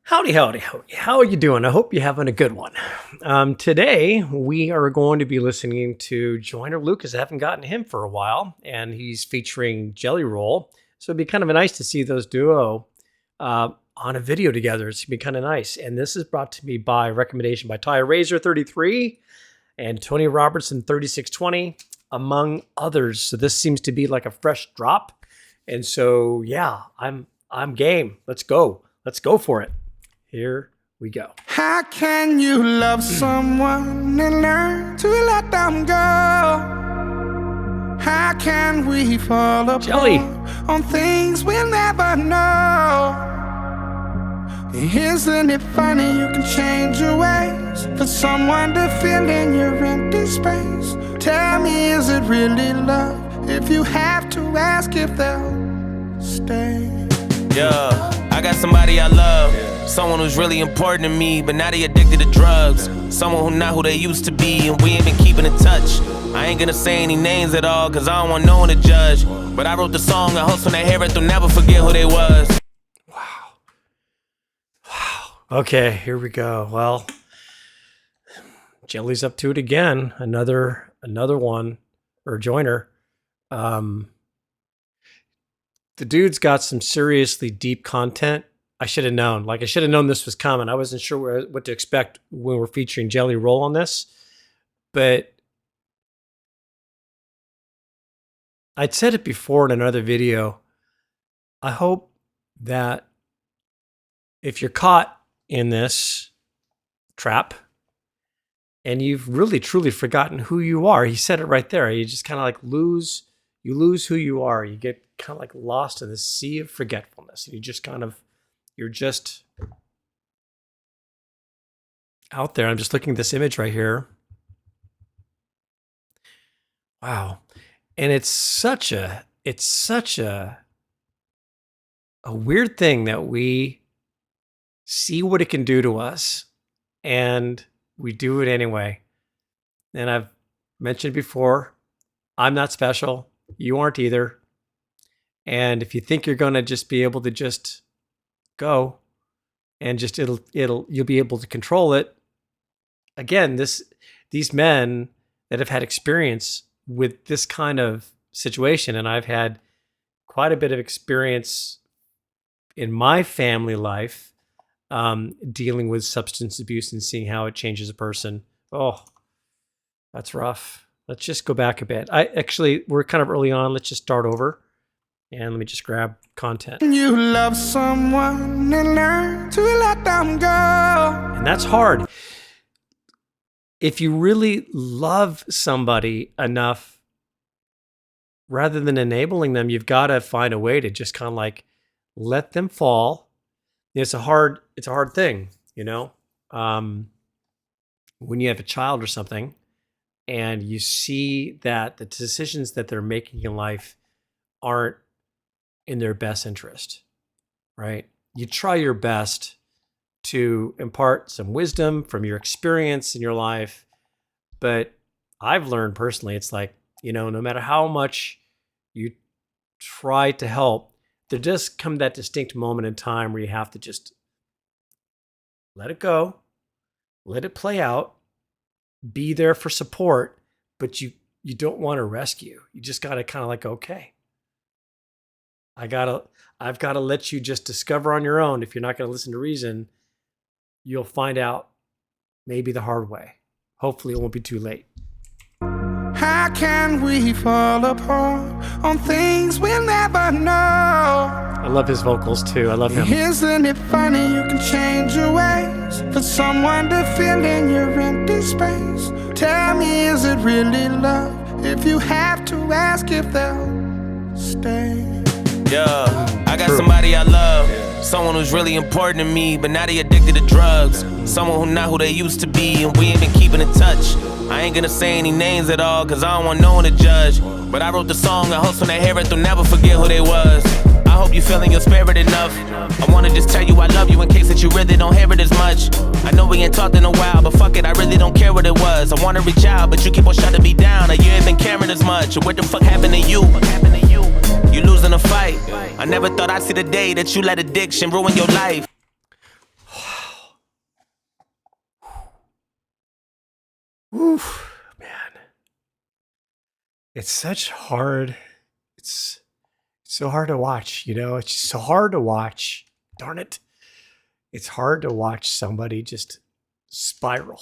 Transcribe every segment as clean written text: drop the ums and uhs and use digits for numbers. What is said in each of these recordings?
Howdy, howdy, howdy. How are you doing? I hope you're having a good one. Today, we are going to be listening to Joyner Lucas. I haven't gotten him for a while, and he's featuring Jelly Roll. So it'd be kind of nice to see those duo on a video together. It's going to be kind of nice. And this is brought to me by recommendation by Ty Razor 33 and Tony Robertson 3620, among others. So this seems to be like a fresh drop. And so, yeah, I'm game. Let's go. Let's go for it. Here we go. How can you love someone and learn to let them go? How can we fall apart Jelly on things we'll never know? Isn't it funny you can change your ways for someone to fill in your empty space? Tell me, is it really love if you have to ask if they'll stay? Yeah, I got somebody I love, someone who's really important to me, but now they addicted to drugs. Someone who not who they used to be, and we ain't been keeping in touch. I ain't gonna say any names at all, cause I don't want no one to judge. But I wrote the song, I hope when they hear it, they'll never forget who they was. Wow. Okay, here we go. Well, Jelly's up to it again. Another one, or Joyner. The dude's got some seriously deep content. I should have known. Like, I should have known this was coming. I wasn't sure what to expect when we're featuring Jelly Roll on this. But I'd said it before in another video. I hope that if you're caught in this trap and you've really, truly forgotten who you are, he said it right there. You just kind of like lose who you are. You get kind of like lost in the sea of forgetfulness. You just kind of, you're just out there. I'm just looking at this image right here. Wow. And it's such a weird thing that we see what it can do to us and we do it anyway. And I've mentioned before, I'm not special. You aren't either. And if you think you're going to just be able to just go and just you'll be able to control it. Again, these men that have had experience with this kind of situation, and I've had quite a bit of experience in my family life dealing with substance abuse and seeing how it changes a person. Oh, that's rough. Let's just go back a bit. We're kind of early on. Let's just start over. And let me just grab content. You love someone and learn to let them go. And that's hard. If you really love somebody enough, rather than enabling them, you've got to find a way to just kind of like let them fall. It's a hard thing, you know? When you have a child or something and you see that the decisions that they're making in life aren't in their best interest, right? You try your best to impart some wisdom from your experience in your life. But I've learned personally, it's like, you know, no matter how much you try to help, there does come that distinct moment in time where you have to just let it go, let it play out, be there for support, but you don't want to rescue. You just got to kind of like, okay, I've got to let you just discover on your own. If you're not going to listen to reason, you'll find out maybe the hard way. Hopefully it won't be too late. How can we fall apart on things we'll never know? I love his vocals too. I love him. Isn't it funny you can change your ways for someone to fill in your empty space? Tell me, is it really love if you have to ask if they'll stay? Yeah, I got somebody I love, someone who's really important to me, but now they addicted to drugs. Someone who not who they used to be, and we ain't been keeping in touch. I ain't gonna say any names at all, cause I don't want no one to judge. But I wrote the song, I hope when they hear it, they'll never forget who they was. I hope you feeling your spirit enough. I wanna just tell you I love you in case that you really don't hear it as much. I know we ain't talked in a while, but fuck it, I really don't care what it was. I wanna reach out, but you keep on shutting me down. You ain't been caring as much. What the fuck happened to you? You losing a fight. I never thought I'd see the day that you let addiction ruin your life. Oof, man. It's such hard. It's so hard to watch, it's just so hard to watch. Darn it. It's hard to watch somebody just spiral.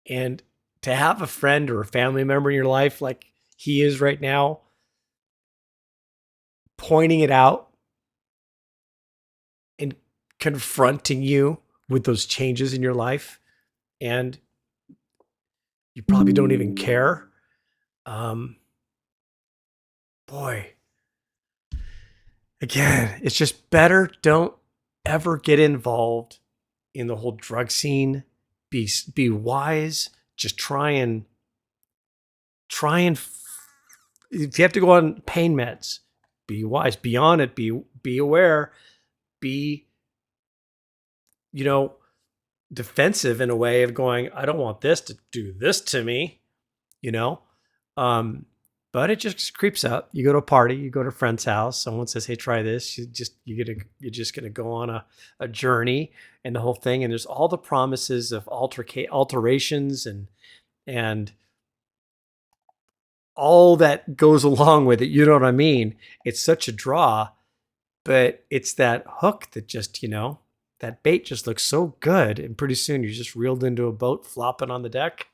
And to have a friend or a family member in your life like he is right now, pointing it out and confronting you with those changes in your life, and you probably don't even care. Boy, again, it's just better. Don't ever get involved in the whole drug scene. Be wise. Just try and if you have to go on pain meds, be wise, be on it, be aware, be, defensive in a way of going, I don't want this to do this to me, but it just creeps up. You go to a party, you go to a friend's house, someone says, hey, try this. You're just going to go on a journey and the whole thing. And there's all the promises of alterations and all that goes along with it. You know what I mean? It's such a draw, but it's that hook that just, that bait just looks so good. And pretty soon you're just reeled into a boat flopping on the deck.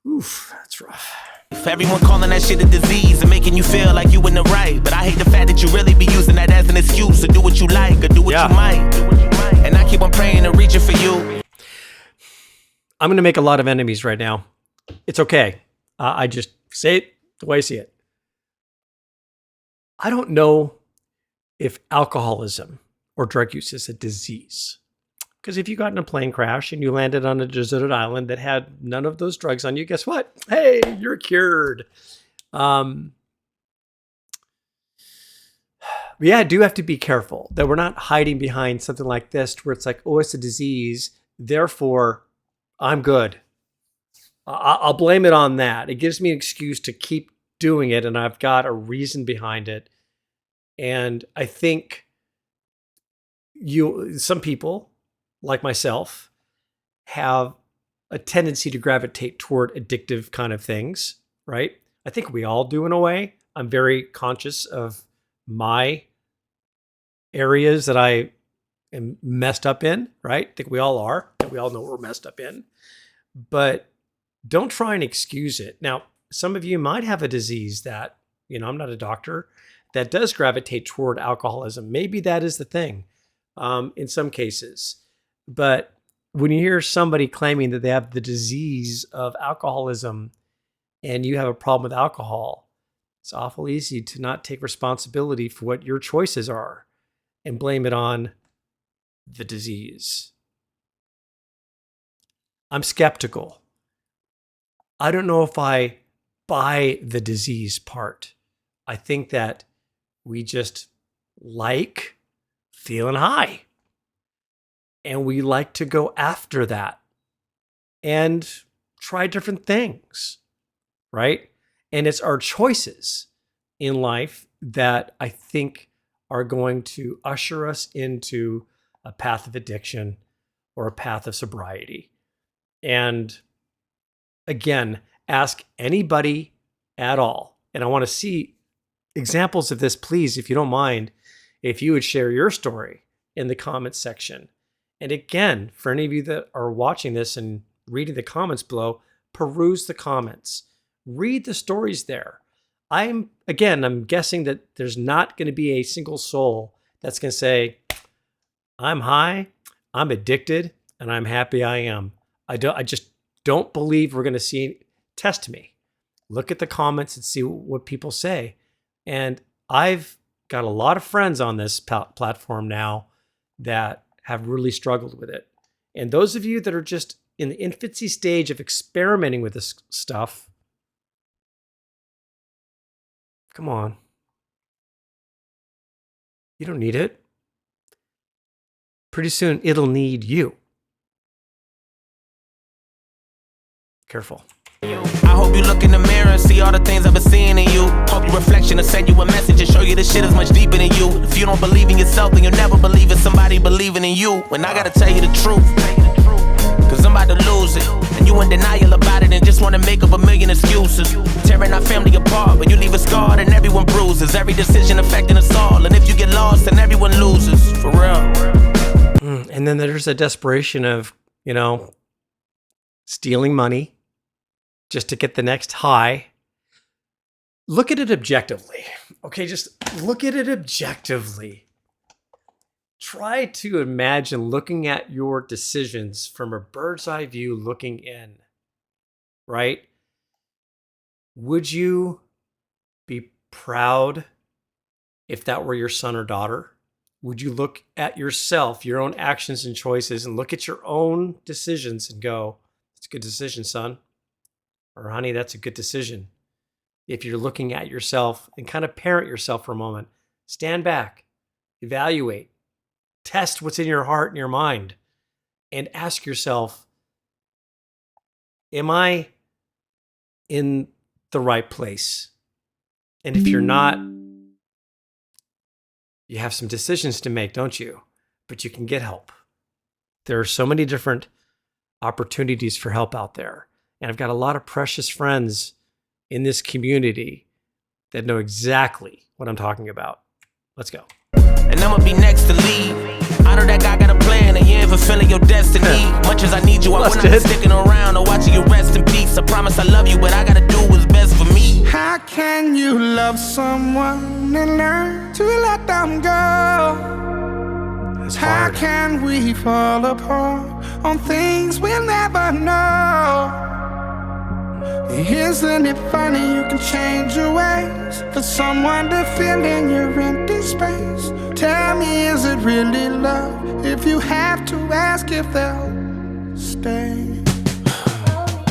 Oof, that's rough. For everyone calling that shit a disease and making you feel like you in the right, but I hate the fact that you really be using that as an excuse to do what you like or do what you might. And I keep on praying and reaching for you. I'm going to make a lot of enemies right now. It's okay. I just say it the way I see it. I don't know if alcoholism or drug use is a disease. Because if you got in a plane crash and you landed on a deserted island that had none of those drugs on you, guess what? Hey, you're cured. Yeah, I do have to be careful that we're not hiding behind something like this where it's like, oh, it's a disease, therefore I'm good. I'll blame it on that. It gives me an excuse to keep doing it, and I've got a reason behind it. And I think some people, like myself, have a tendency to gravitate toward addictive kind of things, right? I think we all do in a way. I'm very conscious of my areas that I am messed up in, right? I think we all are. And we all know we're messed up in. But don't try and excuse it. Now, some of you might have a disease that, I'm not a doctor, that does gravitate toward alcoholism. Maybe that is the thing in some cases. But when you hear somebody claiming that they have the disease of alcoholism and you have a problem with alcohol, it's awful easy to not take responsibility for what your choices are and blame it on the disease. I'm skeptical. I don't know if I buy the disease part. I think that we just like feeling high. And we like to go after that and try different things, right? And it's our choices in life that I think are going to usher us into a path of addiction or a path of sobriety. And again, ask anybody at all. And I want to see examples of this, please, if you don't mind, if you would share your story in the comments section. And again, for any of you that are watching this and reading the comments below, peruse the comments. Read the stories there. I'm guessing that there's not going to be a single soul that's going to say, I'm high, I'm addicted, and I'm happy I am. I just don't believe we're going to see. Test me. Look at the comments and see what people say. And I've got a lot of friends on this platform now that have really struggled with it. And those of you that are just in the infancy stage of experimenting with this stuff, come on. You don't need it. Pretty soon, it'll need you. Careful. I hope you look in the mirror and see all the things I've been seeing in you. Hope your reflection will send you a message and show you this shit is much deeper than you. If you don't believe in yourself, then you'll never believe in somebody believing in you. And I gotta tell you the truth, 'cause cause I'm about to lose it. And you in denial about it and just wanna make up a million excuses. Tearing our family apart, but you leave a scar and everyone bruises. Every decision affecting us all, and if you get lost, then everyone loses. For real. And then there's a desperation of, stealing money just to get the next high. Look at it objectively. Okay, just look at it objectively. Try to imagine looking at your decisions from a bird's eye view looking in, right? Would you be proud if that were your son or daughter? Would you look at yourself, your own actions and choices, and look at your own decisions and go, "It's a good decision, son," or "Honey, that's a good decision"? If you're looking at yourself and kind of parent yourself for a moment, stand back, evaluate, test what's in your heart and your mind, and ask yourself, am I in the right place? And if you're not, you have some decisions to make, don't you? But you can get help. There are so many different opportunities for help out there. And I've got a lot of precious friends in this community that know exactly what I'm talking about. Let's go. And I'ma be next to leave. I know that God got a plan, and you ain't fulfilling your destiny. Much as I need you, I will not be sticking around or watching you rest in peace. I promise I love you, but I gotta do what's best for me. How can you love someone and learn to let them go? How can we fall apart on things we'll never know? Isn't it funny you can change your ways for someone to fill in your empty space? Tell me, is it really love if you have to ask if they'll stay?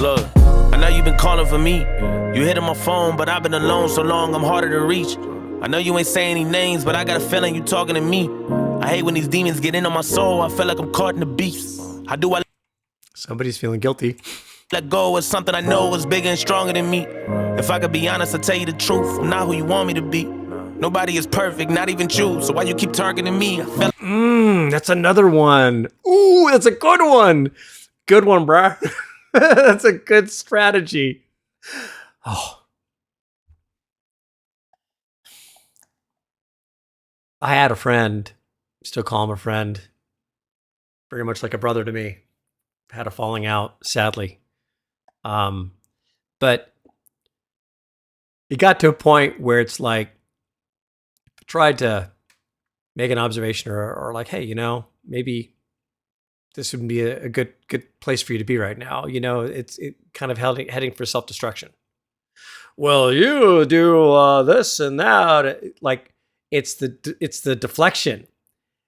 Look, I know you've been calling for me. You hitting my phone, but I've been alone so long I'm harder to reach. I know you ain't saying any names, but I got a feeling you talking to me. I hate when these demons get in on my soul. I feel like I'm caught in the beast. How do I Somebody's feeling guilty. let go of something I know was bigger and stronger than me? If I could be honest, I'll tell you the truth. I'm not who you want me to be. Nobody is perfect, not even you. So why you keep targeting me? I felt That's another one. Ooh, that's a good one. Good one, bruh. That's a good strategy. Oh. I had a friend, still call him a friend, very much like a brother to me. Had a falling out, sadly. But it got to a point where it's like, I tried to make an observation or like, hey, maybe this would be a good place for you to be right now. It's kind of heading for self-destruction. Well, you do this and that. Like, it's the deflection.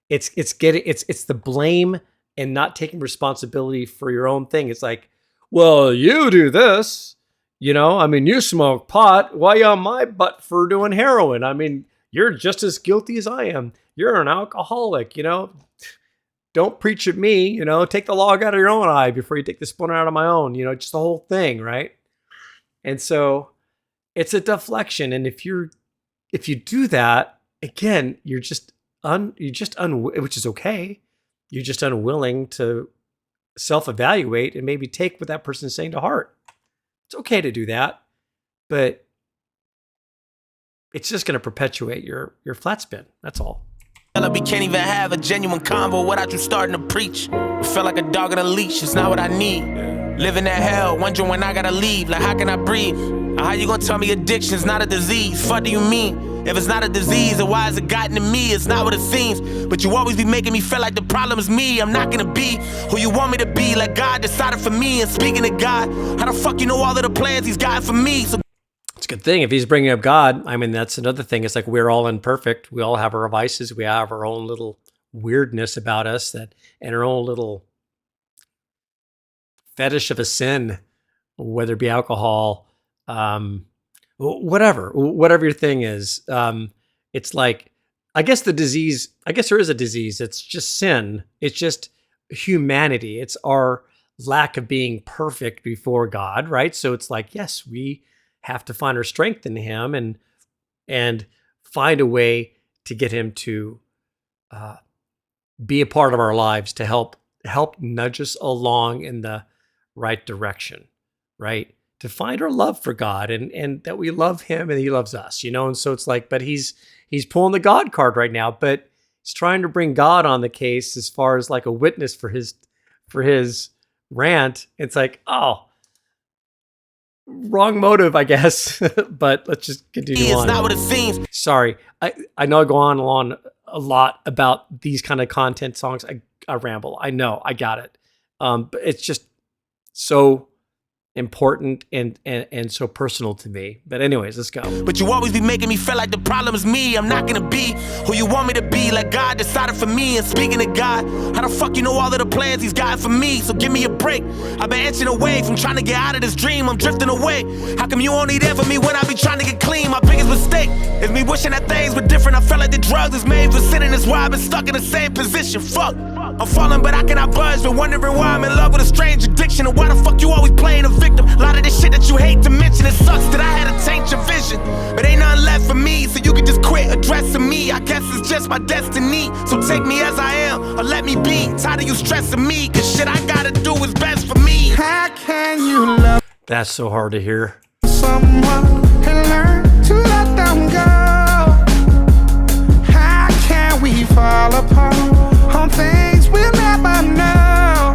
It's the blame and not taking responsibility for your own thing. It's like, well, you do this, you smoke pot. Why you on my butt for doing heroin? You're just as guilty as I am. You're an alcoholic, Don't preach at me, take the log out of your own eye before you take the splinter out of my own, just the whole thing, right? And so it's a deflection. And if you do that, again, which is okay. You're just unwilling to self-evaluate and maybe take what that person's saying to heart. It's okay to do that, but it's just going to perpetuate your flat spin. That's all. we can't even have a genuine convo without you starting to preach. It felt like a dog on a leash, it's not what I need. Living that hell, wondering when I gotta leave. Like, how can I breathe? How you gonna tell me addiction's not a disease? Fuck do you mean? If it's not a disease, then why has it gotten to me? It's not what it seems. But you always be making me feel like the problem is me. I'm not gonna be who you want me to be. Like God decided for me. And speaking of God, how the fuck you know all of the plans he's got for me? So it's a good thing if he's bringing up God. That's another thing. It's like we're all imperfect. We all have our vices. We have our own little weirdness about us and our own little fetish of a sin, whether it be alcohol, whatever your thing is. It's like, I guess there is a disease. It's just sin. It's just humanity. It's our lack of being perfect before God, right? So it's like, yes, we have to find our strength in him and find a way to get him to be a part of our lives, to help help nudge us along in the right direction, right? To find our love for God and that we love him and he loves us, you know? And so it's like, but he's pulling the God card right now, but he's trying to bring God on the case as far as like a witness for his rant. It's like, oh, wrong motive, I guess. But let's just continue on. It's not what it seems. Sorry. I know I go on a lot about these kind of content songs. I ramble. I know. I got it. But it's just so important and so personal to me. But anyways, let's go. But you always be making me feel like the problem is me. I'm not gonna be who you want me to be, like God decided for me. And speaking of God, how the fuck you know all of the plans he's got for me? So give me a break. I've been inching away from trying to get out of this dream. I'm drifting away. How come you only there for me when I be trying to get clean? My biggest mistake is me wishing that things were different. I felt like the drugs is made for sinning. That's why I've been stuck in the same position. Fuck, I'm falling but I cannot budge. Been wondering why I'm in love with a strange addiction. And why the fuck you always playing a victim? A lot of this shit that you hate to mention. It sucks that I had to change your vision, but ain't nothing left for me, so you can just quit addressing me. I guess it's just my destiny. So take me as I am, or let me be. Tired of you stressing me, cause shit I gotta do is best for me. How can you love That's so hard to hear. someone and learn to let them go? How can we fall apart on things we'll never know?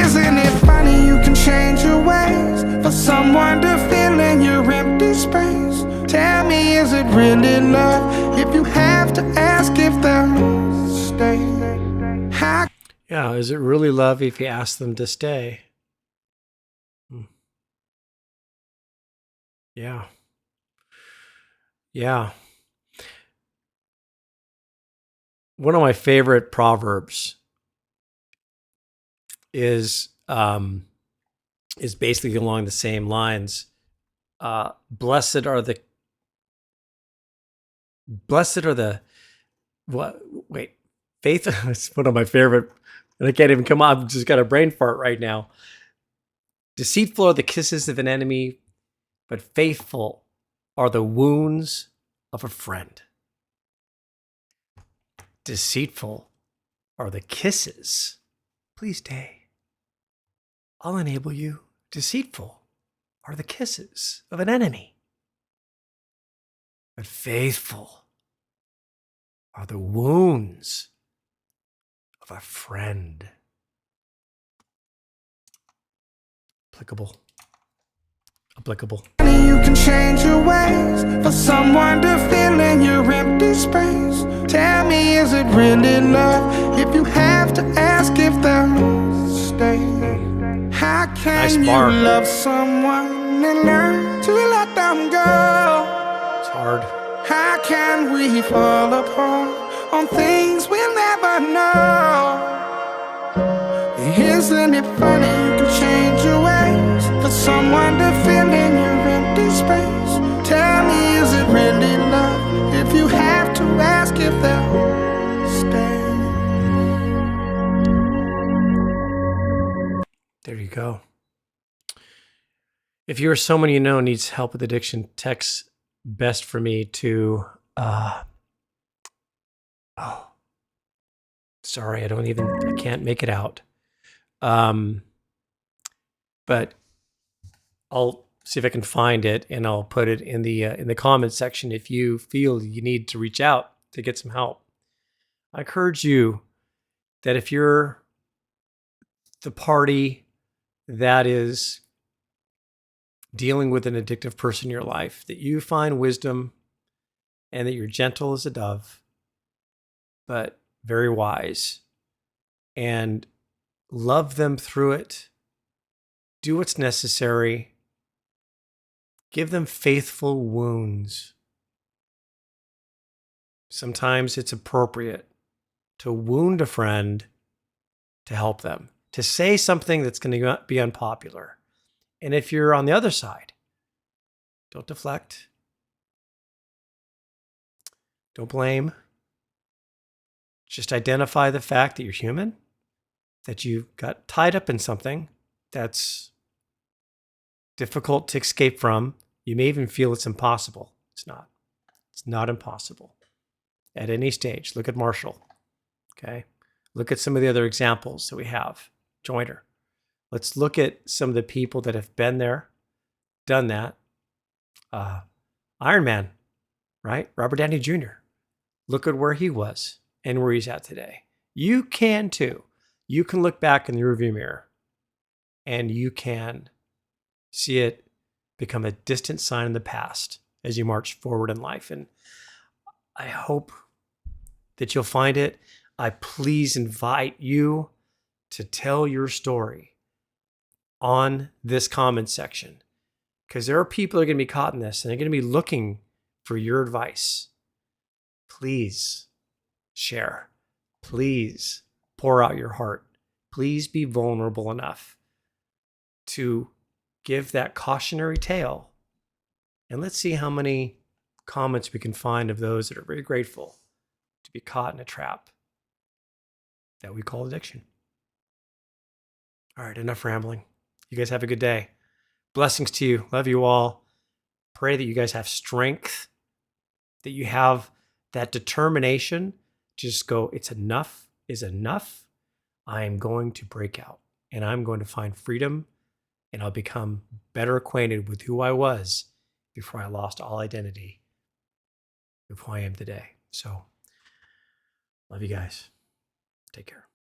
Isn't it funny you can change your ways for someone to fill in your empty space? Tell me, is it really love if you have to ask if they'll stay? How Yeah, is it really love if you ask them to stay? Yeah. Yeah. One of my favorite proverbs is basically along the same lines. Blessed are the what? Wait, faith. It's one of my favorite, and I can't even come up. I've just got a brain fart right now. Deceitful are the kisses of an enemy, but faithful are the wounds of a friend. Deceitful are the kisses. Please stay. I'll enable you. Deceitful are the kisses of an enemy, but faithful are the wounds of a friend. Applicable. you can change your ways for someone to fill in your empty space? Tell me, is it really love if you have to ask if they'll stay? How can Nice you bar. love someone and learn to let them go? It's hard. How can we fall apart on things we'll never know? Isn't it funny you can change your ways for someone to fill in your empty space? Tell me, is it really love if you have to ask if they'll stay? There you go. If you or someone you know needs help with addiction, text best for me to sorry, I can't make it out. But I'll see if I can find it and I'll put it in the comments section if you feel you need to reach out to get some help. I encourage you that if you're the party that is dealing with an addictive person in your life, that you find wisdom and that you're gentle as a dove, but very wise, and love them through it. Do what's necessary. Give them faithful wounds. Sometimes it's appropriate to wound a friend to help them, to say something that's going to be unpopular. And if you're on the other side, don't deflect. Don't blame. Just identify the fact that you're human, that you got tied up in something that's difficult to escape from. You may even feel it's impossible. It's not. It's not impossible. At any stage, look at Marshall. Okay? Look at some of the other examples that we have. Joyner. Let's look at some of the people that have been there, done that. Iron Man, right? Robert Downey Jr. Look at where he was and where he's at today. You can too. You can look back in the rearview mirror and you can see it become a distant sign in the past as you march forward in life. And I hope that you'll find it. I please invite you to tell your story on this comment section, because there are people that are going to be caught in this and they're going to be looking for your advice. Please share. Please pour out your heart. Please be vulnerable enough to give that cautionary tale. And let's see how many comments we can find of those that are very grateful to be caught in a trap that we call addiction. All right, enough rambling. You guys have a good day. Blessings to you. Love you all. Pray that you guys have strength, that you have that determination to just go, it's enough is enough. I am going to break out and I'm going to find freedom and I'll become better acquainted with who I was before I lost all identity of who I am today. So, love you guys. Take care.